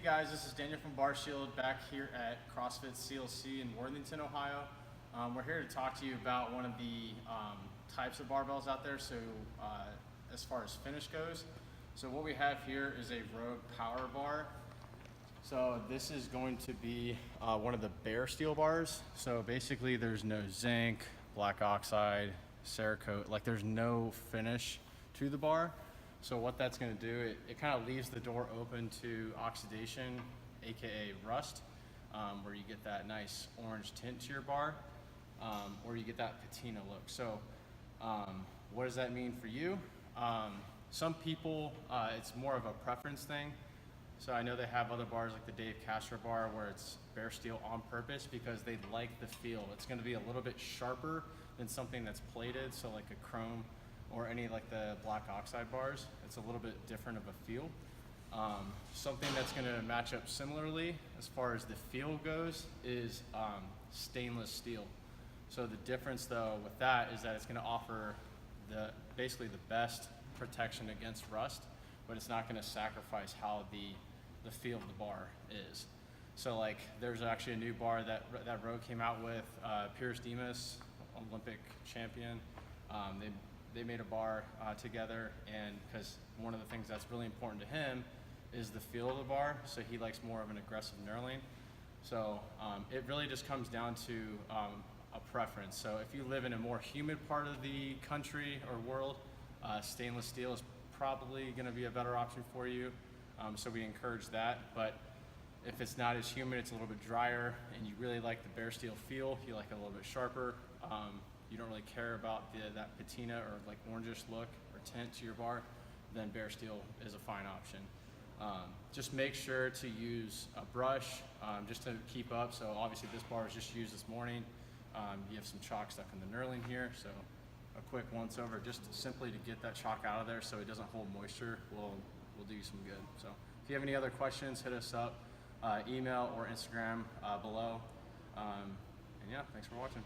guys, this is Daniel from Bar Shield back here at CrossFit CLC in Worthington, Ohio. We're here to talk to you about one of the types of barbells out there. So as far as finish goes, so what we have here is a Rogue Power Bar. So this is going to be one of the bare steel bars. So basically there's no zinc, black oxide, Cerakote, like there's no finish to the bar. So what that's going to do, it kind of leaves the door open to oxidation, aka rust, where you get that nice orange tint to your bar, or you get that patina look. So what does that mean for you? Some people, it's more of a preference thing. So I know they have other bars like the Dave Castro bar where it's bare steel on purpose because they like the feel. It's going to be a little bit sharper than something that's plated, so like a chrome or any like the black oxide bars. It's a little bit different of a feel. Something that's going to match up similarly as far as the feel goes is stainless steel. So the difference though with that is that it's going to offer basically the best protection against rust, but it's not going to sacrifice how the feel of the bar is. So like there's actually a new bar that Rogue came out with, Pierce Demas, Olympic champion. They made a bar together, and because one of the things that's really important to him is the feel of the bar, so he likes more of an aggressive knurling. So it really just comes down to a preference. So if you live in a more humid part of the country or world, stainless steel is probably going to be a better option for you. So we encourage that. But if it's not as humid, it's a little bit drier, and you really like the bare steel feel, you like it a little bit sharper, you don't really care about that patina or like orangish look or tint to your bar, then bare steel is a fine option. Just make sure to use a brush just to keep up. So obviously this bar was just used this morning. You have some chalk stuck in the knurling here, so a quick once over just simply to get that chalk out of there so it doesn't hold moisture will do you some good. So if you have any other questions, hit us up, email or Instagram below. And yeah, thanks for watching.